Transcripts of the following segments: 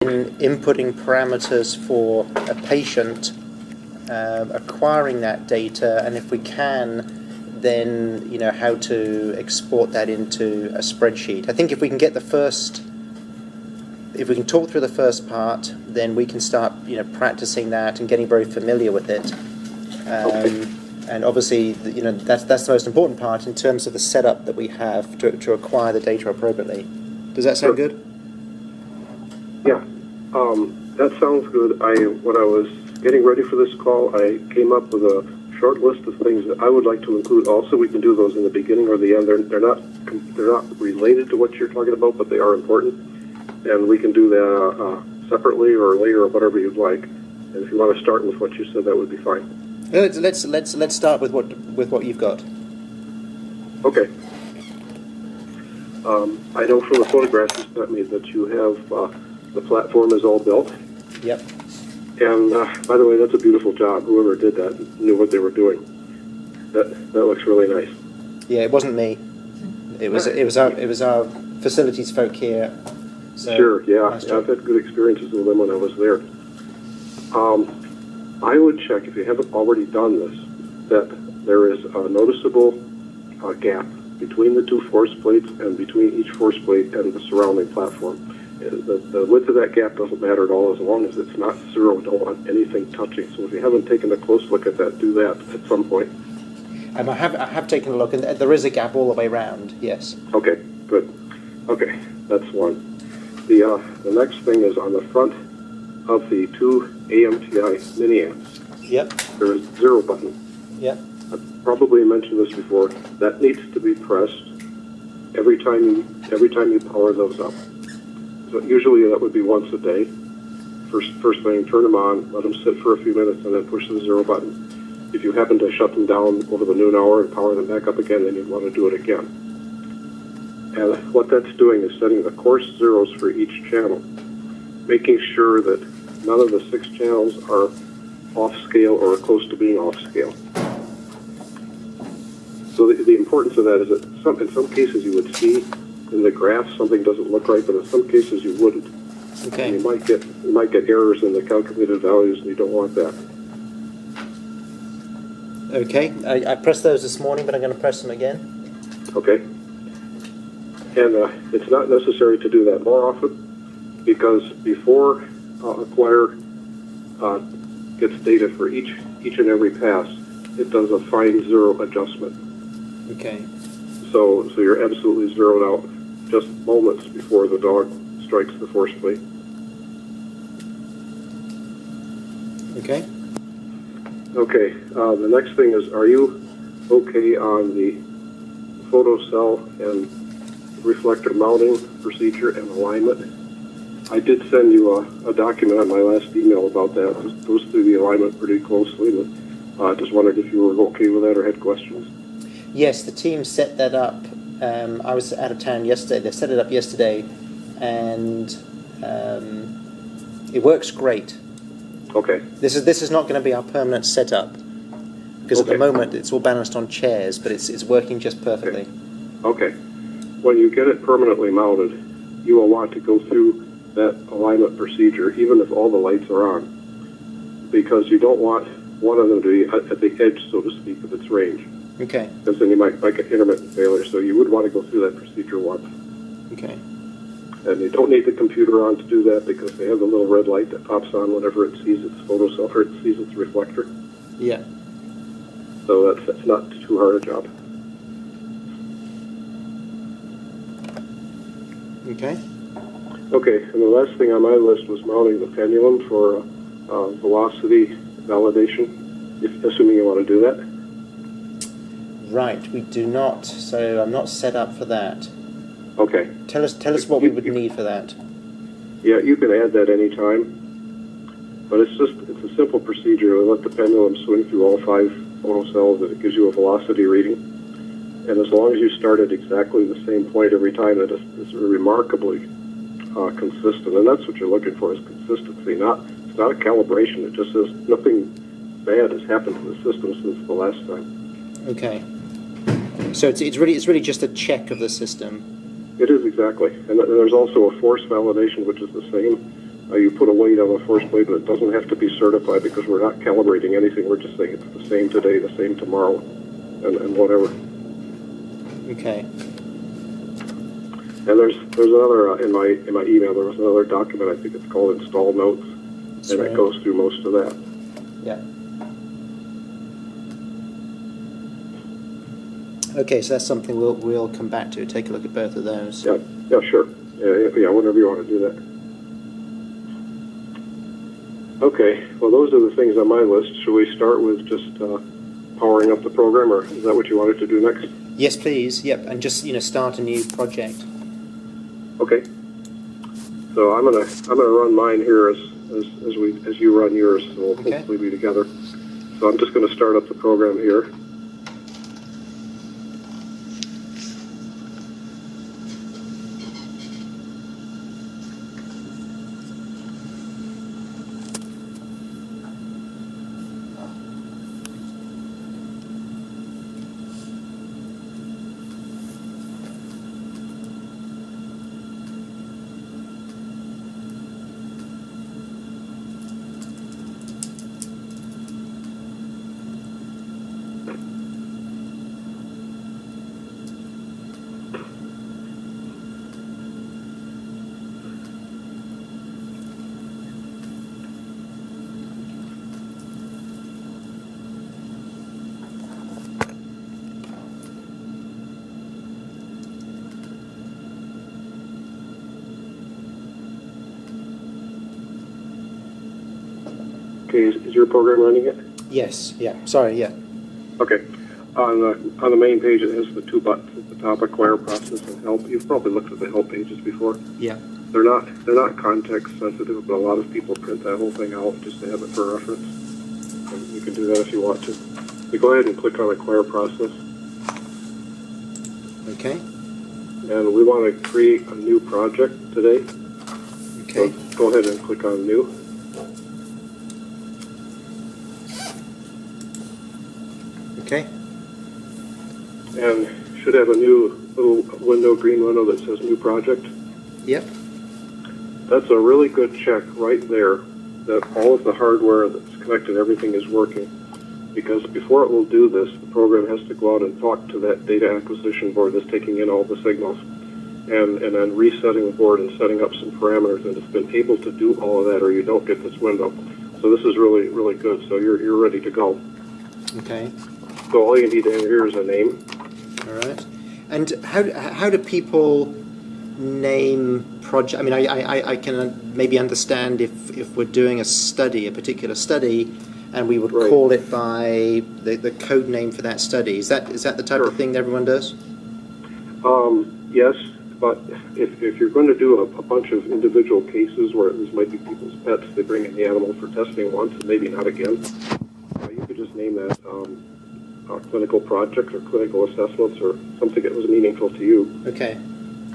then inputting parameters for a patient, acquiring that data, and if we can, then how to export that into a spreadsheet. I think if we can talk through the first part, then we can start practicing that and getting very familiar with it. And obviously, that's the most important part in terms of the setup that we have to acquire the data appropriately. Does that sound good? Yeah, that sounds good. When I was getting ready for this call, I came up with a short list of things that I would like to include. Also, we can do those in the beginning or the end. They're not related to what you're talking about, but they are important, and we can do that separately or later or whatever you'd like. And if you want to start with what you said, that would be fine. Let's start with what you've got. Okay. I know from the photographs you sent me that you have the platform is all built. Yep. And by the way, that's a beautiful job. Whoever did that knew what they were doing. That looks really nice. Yeah, it wasn't me. It was our facilities folk here. So sure. Yeah. I've had good experiences with them when I was there. I would check, if you haven't already done this, that there is a noticeable gap between the two force plates and between each force plate and the surrounding platform. The width of that gap doesn't matter at all as long as it's not zero. We don't want anything touching. So if you haven't taken a close look at that, do that at some point. I have taken a look, and there is a gap all the way around, yes. Okay, good. Okay, that's one. The next thing is on the front of the two AMTI mini amps. Yep. There is a 0 button. Yep. I've probably mentioned this before. That needs to be pressed every time you power those up. So usually that would be once a day. First thing, turn them on, let them sit for a few minutes, and then push the 0 button. If you happen to shut them down over the noon hour and power them back up again, then you'd want to do it again. And what that's doing is setting the coarse zeros for each channel, making sure that none of the 6 channels are off scale or close to being off scale. So the importance of that is that in some cases you would see in the graph something doesn't look right, but in some cases you wouldn't. Okay. And you might get errors in the calculated values, and you don't want that. Okay. I pressed those this morning, but I'm going to press them again. Okay. And it's not necessary to do that more often, because before Acquire gets data for each and every pass, it does a fine 0 adjustment. Okay. So you're absolutely zeroed out just moments before the dog strikes the force plate. Okay. Okay. The next thing is, are you okay on the photocell and reflector mounting procedure and alignment? I did send you a document on my last email about that. It goes through the alignment pretty closely, but I just wondered if you were okay with that or had questions. Yes, the team set that up. I was out of town yesterday. They set it up yesterday, and it works great. Okay. This is not going to be our permanent setup, because at the moment it's all balanced on chairs, but it's working just perfectly. Okay. When you get it permanently mounted, you will want to go through that alignment procedure, even if all the lights are on, because you don't want one of them to be at the edge, so to speak, of its range. Okay. Because then you might get intermittent failure, so you would want to go through that procedure once. Okay. And you don't need the computer on to do that, because they have the little red light that pops on whenever it sees its photocell or it sees its reflector. Yeah. So that's not too hard a job. Okay. Okay, and the last thing on my list was mounting the pendulum for velocity validation, assuming you want to do that. Right, we do not. So I'm not set up for that. Okay. Tell us what we would need for that. Yeah, you can add that anytime, but it's a simple procedure. We let the pendulum swing through all 5 photocells, and it gives you a velocity reading. And as long as you start at exactly the same point every time, that is remarkably consistent. And that's what you're looking for, is consistency. It's not a calibration. It just says nothing bad has happened to the system since the last time. Okay. So it's really just a check of the system. It is, exactly. And there's also a force validation, which is the same. You put a weight on a force plate, but it doesn't have to be certified because we're not calibrating anything. We're just saying it's the same today, the same tomorrow, and whatever. Okay. And there's another in my email. There was another document. I think it's called Install Notes, That's and right. it goes through most of that. Yeah. Okay, so that's something we'll come back to. Take a look at both of those. Yeah, sure. Yeah, whenever you want to do that. Okay, well, those are the things on my list. Should we start with just powering up the program, or is that what you wanted to do next? Yes, please. Yep, and just start a new project. Okay. So I'm gonna run mine here as you run yours, so we'll Okay. hopefully be together. So I'm just gonna start up the program here. Okay, is your program running yet? Yes. Yeah. Sorry. Yeah. Okay. On the main page, it has the two buttons at the top: Acquire, Process, and Help. You've probably looked at the help pages before. Yeah. They're not context sensitive, but a lot of people print that whole thing out just to have it for reference. And you can do that if you want to. So go ahead and click on Acquire Process, Okay. and we want to create a new project today. Okay. So go ahead and click on New. Okay. And should have a new little window, green window that says New Project. Yep. That's a really good check right there that all of the hardware that's connected, everything is working. Because before it will do this, the program has to go out and talk to that data acquisition board that's taking in all the signals, and then resetting the board and setting up some parameters. And it's been able to do all of that, or you don't get this window. So this is really, really good. So you're ready to go. Okay. So all you need to enter here is a name. All right. And how do people name project? I mean, I can maybe understand if we're doing a study, a particular study, and we would Right. call it by the code name for that study. Is that the type Sure. of thing that everyone does? Yes, but if you're going to do a bunch of individual cases where this might be people's pets, they bring in the animal for testing once and maybe not again, you could just name that clinical project or clinical assessments or something that was meaningful to you, Okay.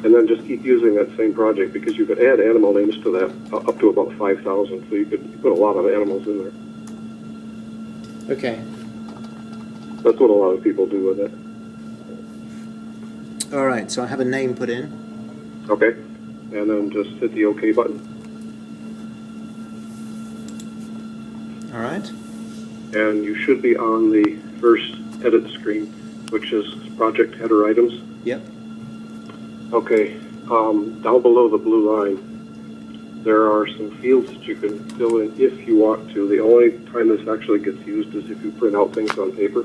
and then just keep using that same project, because you could add animal names to that up to about 5,000, so you could put a lot of animals in there. Okay. That's what a lot of people do with it. All right. So I have a name put in. Okay, and then just hit the OK button. All right. And you should be on the first edit screen, which is project header items. Yep. Okay, down below the blue line, there are some fields that you can fill in if you want to. The only time this actually gets used is if you print out things on paper.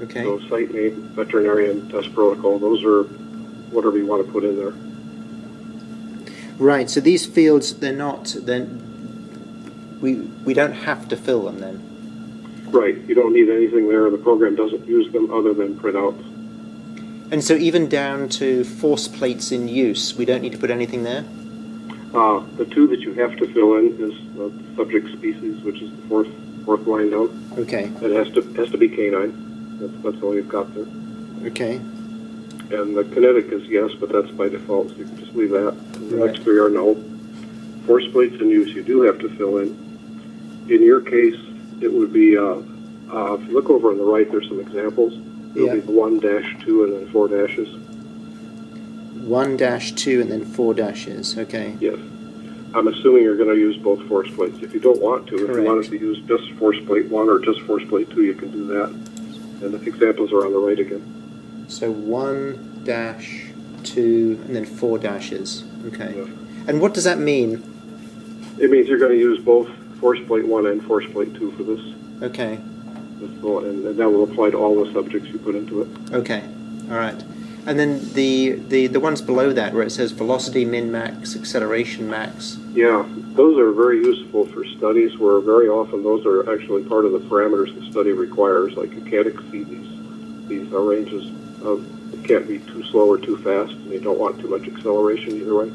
Okay. So site name, veterinarian, test protocol, those are whatever you want to put in there. Right. So these fields, they're not. Then we don't have to fill them then. Right, you don't need anything there. The program doesn't use them other than printouts. And so even down to force plates in use, we don't need to put anything there? The two that you have to fill in is the subject species, which is the fourth line down. Okay. It has to be canine. That's all you've got there. Okay. And the kinetic is yes, but that's by default, so you can just leave that. And the Right. next three are no. Force plates in use, you do have to fill in. In your case, it would be, if you look over on the right, there's some examples. It'll Yeah. be 1-2 and then 4 dashes. 1-2 and then 4 dashes. Okay. Yes. I'm assuming you're going to use both force plates. If you don't want to, if Correct. you wanted to use just force plate 1 or just force plate 2, you can do that. And the examples are on the right again. So 1 dash, 2, and then 4 dashes. Okay. Yeah. And what does that mean? It means you're going to use both force plate 1 and force plate 2 for this. Okay. And that will apply to all the subjects you put into it. Okay. All right. And then the ones below that where it says velocity min max, acceleration max. Yeah, those are very useful for studies where very often those are actually part of the parameters the study requires. Like you can't exceed these ranges. It can't be too slow or too fast, and you don't want too much acceleration either way.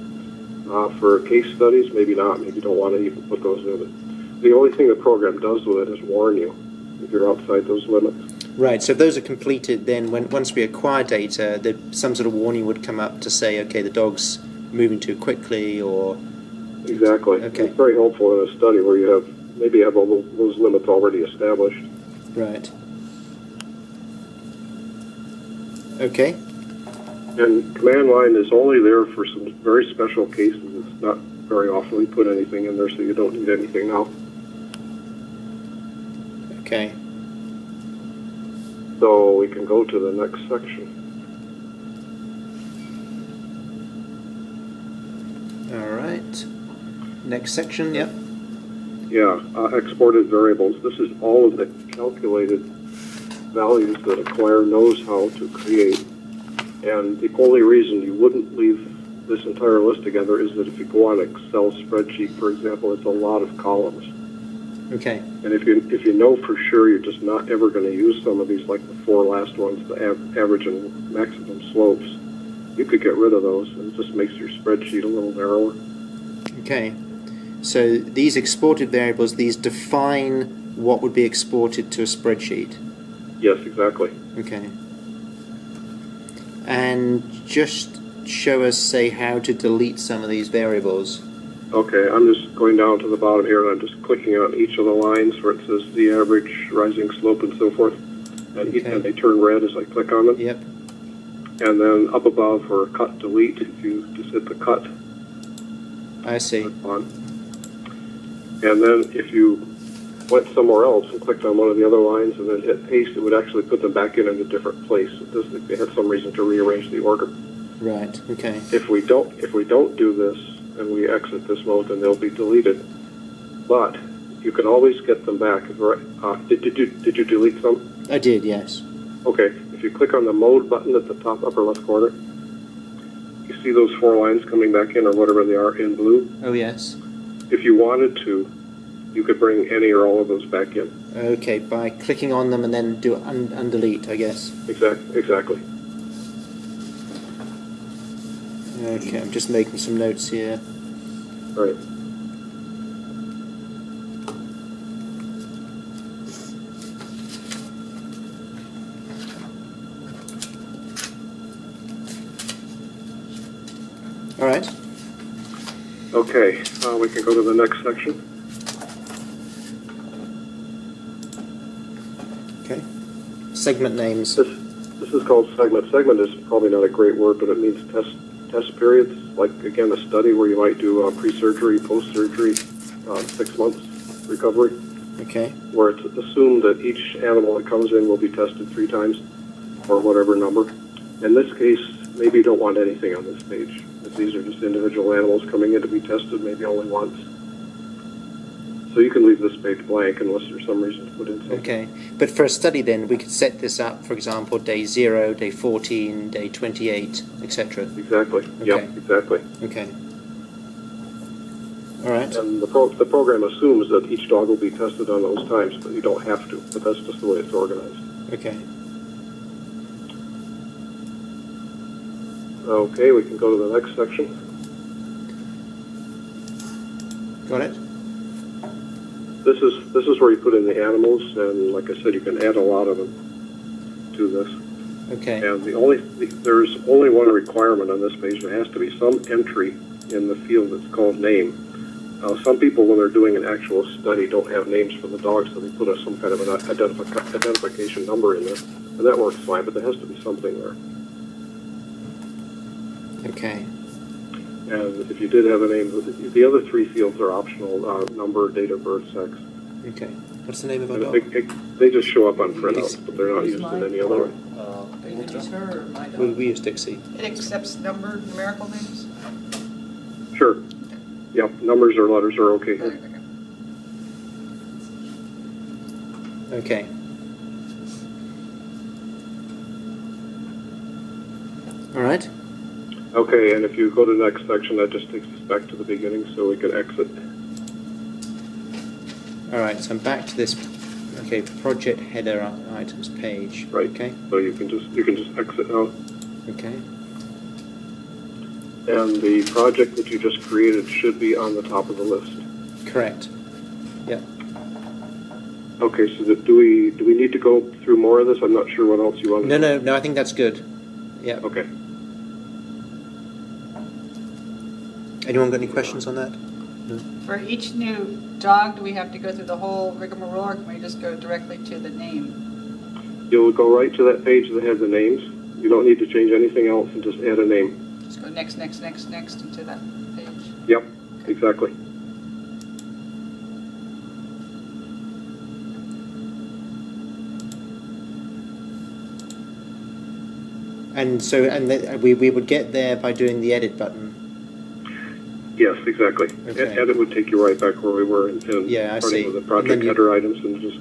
For case studies, maybe not. Maybe you don't want to even put those in. The only thing the program does with it is warn you if you're outside those limits. Right, so if those are completed, then once we acquire data, some sort of warning would come up to say, okay, the dog's moving too quickly, or... Exactly. Okay. It's very helpful in a study where you have all those limits already established. Right. Okay. And command line is only there for some very special cases. It's not very often we put anything in there, so you don't need anything now. Okay. So we can go to the next section. All right. Next section, yep. Yeah, exported variables. This is all of the calculated values that Acquire knows how to create. And the only reason you wouldn't leave this entire list together is that if you go on an Excel spreadsheet, for example, it's a lot of columns. Okay. And if you know for sure you're just not ever going to use some of these, like the 4 last ones, the average and maximum slopes, you could get rid of those, and it just makes your spreadsheet a little narrower. Okay. So these exported variables, these define what would be exported to a spreadsheet. Yes, exactly. Okay. And just show us, say, how to delete some of these variables. Okay, I'm just going down to the bottom here, and I'm just clicking on each of the lines where it says the average, rising slope, and so forth. And, Okay. and they turn red as I click on them. Yep. And then up above for cut delete, if you just hit the cut I see. on. And then if you went somewhere else and clicked on one of the other lines and then hit paste, it would actually put them back in a different place. It doesn't, if they had some reason to rearrange the order. Right. Okay. If we don't do this and we exit this mode, then they'll be deleted. But you can always get them back. Did you delete some? I did. Yes. Okay. If you click on the mode button at the top upper left corner, you see those 4 lines coming back in, or whatever they are, in blue. Oh yes. If you wanted to, you could bring any or all of those back in. Okay. By clicking on them and then do undelete, I guess. Exactly. Okay. I'm just making some notes here. Right. All right. Okay, we can go to the next section. Okay. Segment names. This is called segment. Segment is probably not a great word, but it means test periods. Like, again, a study where you might do pre-surgery, post-surgery, 6 months recovery, Okay. where it's assumed that each animal that comes in will be tested 3 times, or whatever number. In this case, maybe you don't want anything on this page. If these are just individual animals coming in to be tested, maybe only once. So you can leave this page blank unless there's some reason to put in something. Okay. But for a study, then we could set this up. For example, day 0, day 14, day 28, etc. Exactly. Okay. Yep, exactly. Okay. All right. And the program assumes that each dog will be tested on those times, but you don't have to. But that's just the way it's organized. Okay. Okay, we can go to the next section. Got it. This is where you put in the animals, and like I said, you can add a lot of them to this. Okay. And there's only one requirement on this page. There has to be some entry in the field that's called name. Some people, when they're doing an actual study, don't have names for the dogs, so they put some kind of an identification number in there, and that works fine. But there has to be something there. Okay. And if you did have a name, the other three fields are optional: number, date of birth, sex. Okay. What's the name of our And dog? they just show up on printouts, but they're not used in any other way. Are you going to use her or my dog? We use Dixie. It accepts numbered numerical names? Sure. Yep, numbers or letters are okay Okay, here. okay. Okay. All right. Okay, and if you go to the next section, that just takes us back to the beginning, so we can exit. All right. So I'm back to this. Okay, project header items page. Right. Okay. So you can just exit now. Okay. And the project that you just created should be on the top of the list. Correct. Yeah. Okay, so do we need to go through more of this? I'm not sure what else you want. No. I think that's good. Yeah. Okay. Anyone got any questions on that? For each new dog, do we have to go through the whole rigmarole, or can we just go directly to the name? You'll go right to that page that has the names. You don't need to change anything else and just add a name. Just go next into that page. Yep, exactly. And we would get there by doing the edit button. Yes, exactly. Okay. And it would take you right back where we were in Yeah, I starting see. with the And project then you- header items and just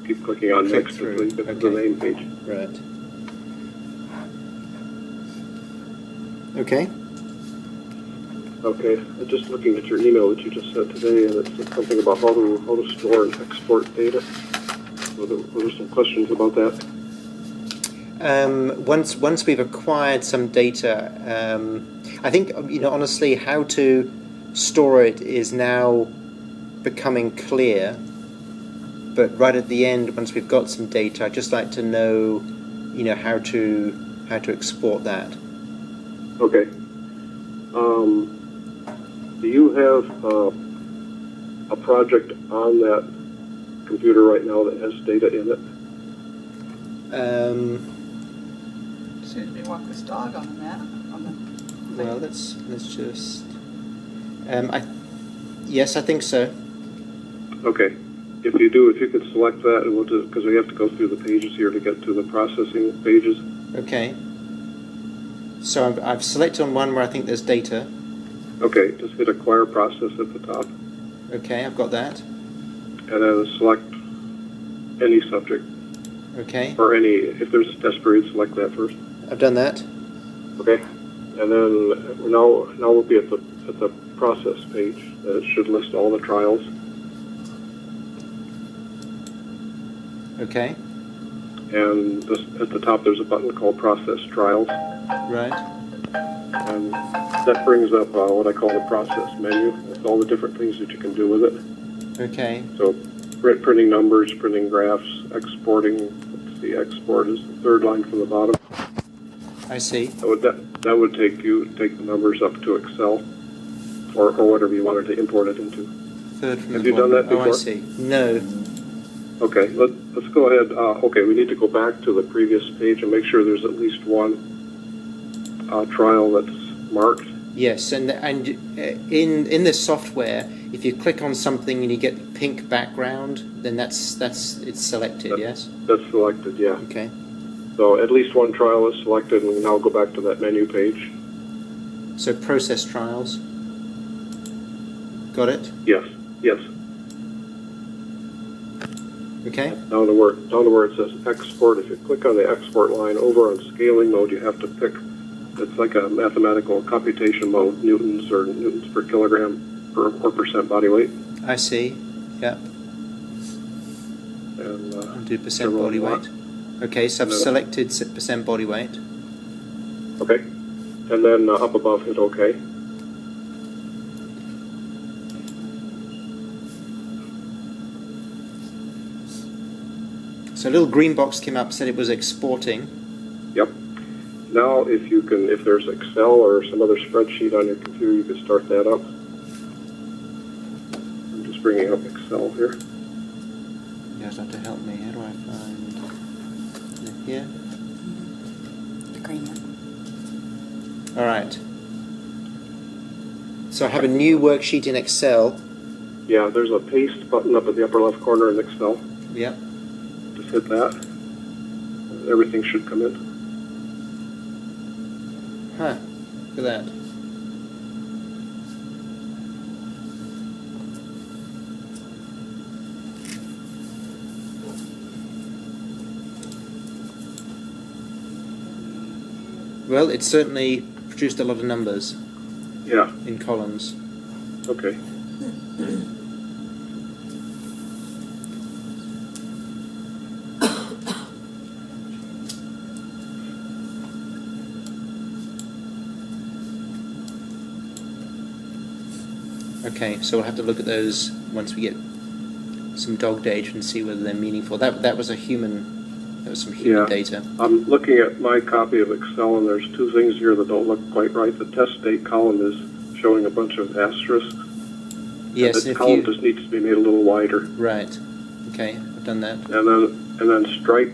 keep clicking on Click next through. until you get to Okay. the name page. Right. Okay. Okay, I'm just looking at your email that you just sent today, and it said something about how to store and export data. Were there some questions about that? Once we've acquired some data, I think honestly how to store it is now becoming clear. But right at the end, once we've got some data, I'd just like to know, how to export that. Okay. Do you have a project on that computer right now that has data in it? As soon as we walk this dog on the map, on the Well, let's just. Yes, I think so. Okay. If you do, if you could select that, and we'll do, because we have to go through the pages here to get to the processing pages. Okay. So I've selected on one where I think there's data. Okay, just hit acquire process at the top, Okay, I've got that. and then select any subject, Okay, or any, if there's a test period, select that first. I've done that. Okay, and then now we'll be at the process page. It should list all the trials. Okay, And at the top there's a button called Process Trials, right. and that brings up what I call the process menu. It's all the different things that you can do with it. Okay, So printing numbers, printing graphs, exporting. Let's see, export is the third line from the bottom. I see. That would take the numbers up to Excel or whatever you wanted to import it into. Third from Have the you done bottom. that Oh, I before? see. No. Okay, let's go ahead. Okay, we need to go back to the previous page and make sure there's at least one trial that's marked. Yes, and in this software, if you click on something and you get the pink background, then it's selected. Yes. That's selected, yeah. Okay. So at least one trial is selected, and we now go back to that menu page. So process trials. Got it. Yes, yes. Okay. Down to where it says export. If you click on the export line over on scaling mode, you have to pick. It's like a mathematical computation mode, newtons per kilogram or percent body weight. I see. Yeah. And I'll do percent several body more. weight. Okay, so I've No. selected percent body weight. Okay, and then up above, hit OK. So a little green box came up, said it was exporting. Yep. Now, if there's Excel or some other spreadsheet on your computer, you can start that up. I'm just bringing up Excel here. You guys have to help me. How do I find it here? The green one. All right. So I have a new worksheet in Excel. Yeah, there's a paste button up at the upper left corner in Excel. Yep. Just hit that. Everything should come in. Huh. Look at that. Well, it certainly produced a lot of numbers Yeah, in columns. okay. Okay, so we'll have to look at those once we get some dog data and see whether they're meaningful. That was a human. That was some human Yeah. data. I'm looking at my copy of Excel, and there's two things here that don't look quite right. The test date column is showing a bunch of asterisks. Yes, And the if column you just needs to be made a little wider. right. Okay, I've done that. And then strike,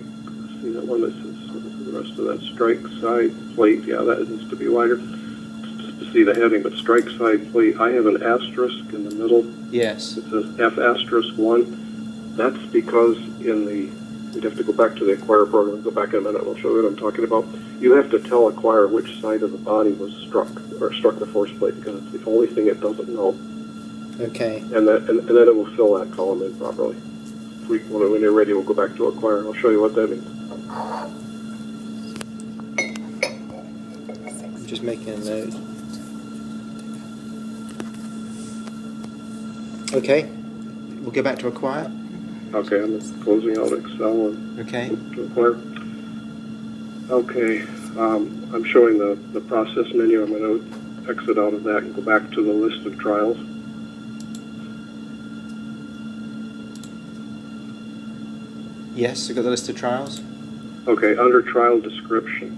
see that one that says, what is the rest of that? Strike side plate, yeah, that needs to be wider. Just to see the heading, but strike side plate, I have an asterisk in the middle. Yes. It says F asterisk 1. That's because in the, we'd have to go back to the Acquire program, go back in a minute, we'll show you what I'm talking about. You have to tell Acquire which side of the body was struck, or struck the force plate, because it's the only thing it doesn't know. Okay. And then it will fill that column in properly. When you're ready, we'll go back to Acquire. I'll show you what that means. I'm just making a note. Okay. We'll go back to Acquire. Okay, I'm just closing out Excel and Okay. to Acquire. Okay, I'm showing the process menu. I'm going to exit out of that and go back to the list of trials. Yes, I've got the list of trials. Okay, under trial description.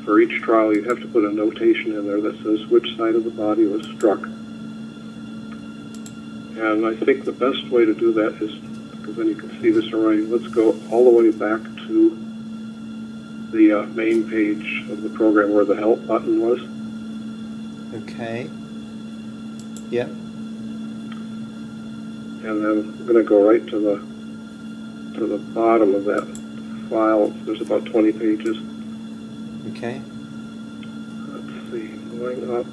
For each trial, you have to put a notation in there that says which side of the body was struck. And I think the best way to do that is, because then you can see this already, let's go all the way back to the main page of the program where the help button was. Okay. Yep. And then I'm going to go right to the bottom of that file. There's about 20 pages. Okay. Let's see, going up.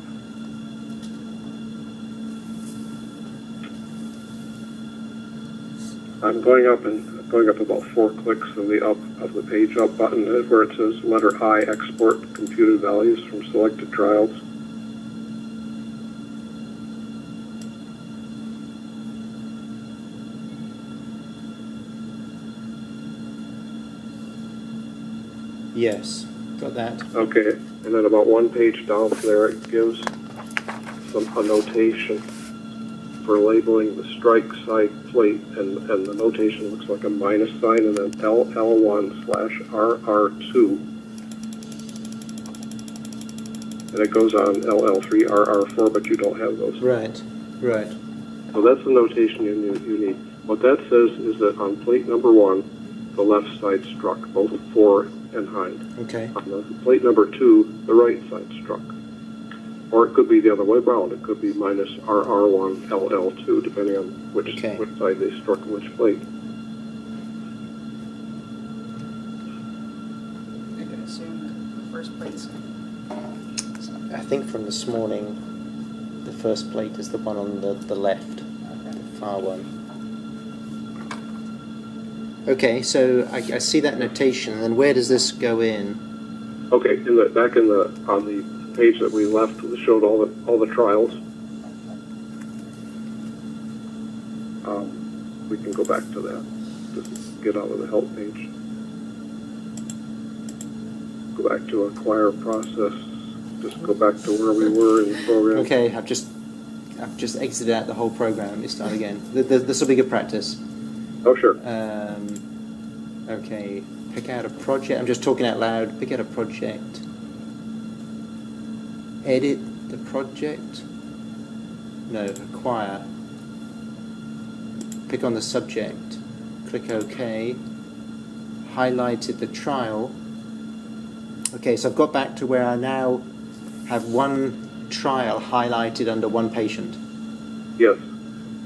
I'm going up about 4 clicks of the page up button where it says letter I, export computed values from selected trials. Yes. Got that. Okay, and then about 1 page down from there it gives a notation for labeling the strike side plate, and the notation looks like a minus sign and then LL1/RR2. And it goes on LL3, RR4, but you don't have those. Right. Right. So that's the notation you need. What that says is that on plate number 1, the left side struck, both fore and hind. Okay. On the plate number 2, the right side struck. Or it could be the other way around. It could be minus RR1, LL2, depending on which side they struck which plate. I can assume that the first plate's. I think from this morning, the first plate is the one on the left, Okay. the far one. Okay, so I see that notation, and then where does this go in? Okay, on the page that we left that showed all the trials. We can go back to that. Just get out of the help page. Go back to Acquire process. Just go back to where we were in the program. Okay, I've just exited out the whole program. Let me start again. This will be good practice. Oh, sure. Okay, pick out a project. I'm just talking out loud. Pick out a project. Edit the project. No, acquire. Pick on the subject. Click OK. Highlighted the trial. Okay, so I've got back to where I now have one trial highlighted under one patient? Yes.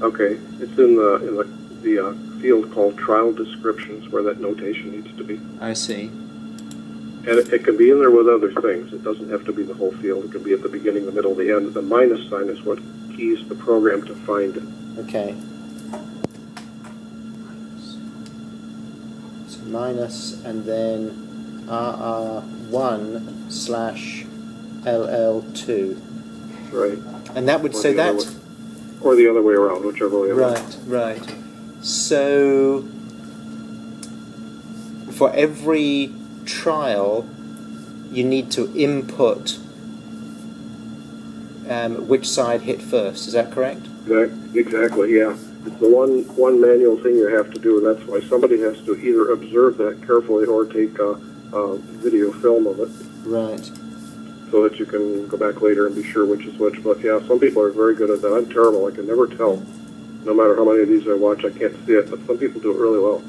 Okay. It's in the field called trial descriptions where that notation needs to be. I see. And it can be in there with other things. It doesn't have to be the whole field. It can be at the beginning, the middle, the end. The minus sign is what keys the program to find it. Okay. So minus and then RR1 slash LL2. Right. And that would, Or so the other that, way- or the other way around, whichever way around. right. So for every trial, you need to input which side hit first. Is that correct? Exactly, yeah. It's the one manual thing you have to do, and that's why somebody has to either observe that carefully or take a video film of it Right. so that you can go back later and be sure which is which. But yeah, some people are very good at that. I'm terrible. I can never tell. No matter how many of these I watch, I can't see it, but some people do it really well.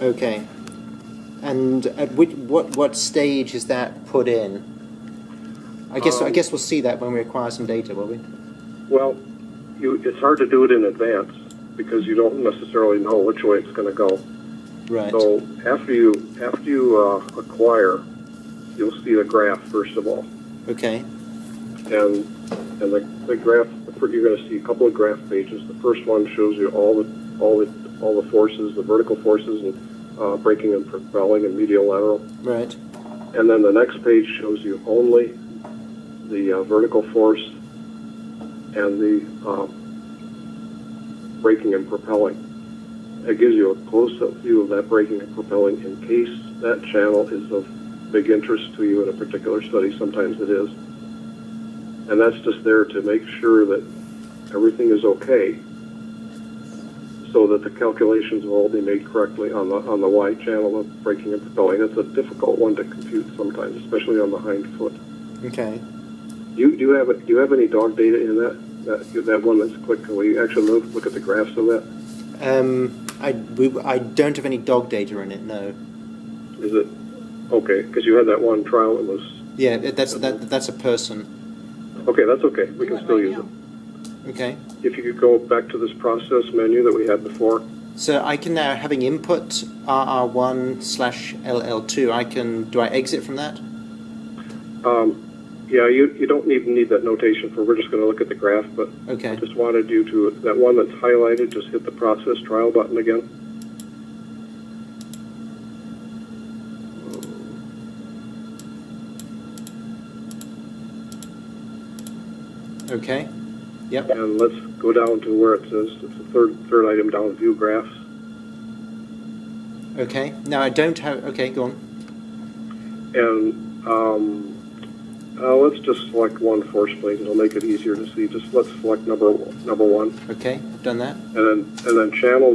Okay. And at what stage is that put in? I guess we'll see that when we acquire some data, will we? Well, it's hard to do it in advance because you don't necessarily know which way it's going to go. Right. So after you acquire, you'll see the graph first of all, Okay. and the graph. You're going to see a couple of graph pages. The first one shows you all the forces, the vertical forces, and braking and propelling and medial lateral. Right. And then the next page shows you only the vertical force and the braking and propelling. It gives you a close-up view of that braking and propelling in case that channel is of big interest to you in a particular study. Sometimes it is. And that's just there to make sure that everything is okay so that the calculations will all be made correctly on the Y channel of braking and propelling. It's a difficult one to compute sometimes, especially on the hind foot. Okay. Do you have any dog data in that one that's clicked? Can we actually look at the graphs of that? I don't have any dog data in it. No. Is it okay? Because you had that one trial that was. Yeah, that's a person. Okay, that's okay. We can still use it. Okay. If you could go back to this process menu that we had before. So I can now, having input RR1 slash LL2, do I exit from that? Yeah, you don't even need that notation for. We're just going to look at the graph, but Okay. I just wanted you to, that one that's highlighted, just hit the process trial button again. Okay. Yep. And let's go down to where it says, it's the third item down, view graphs. Okay. Now I don't have. Okay, go on. And let's just select one force plate. It'll make it easier to see. Just let's select number one. Okay, I've done that. And then channel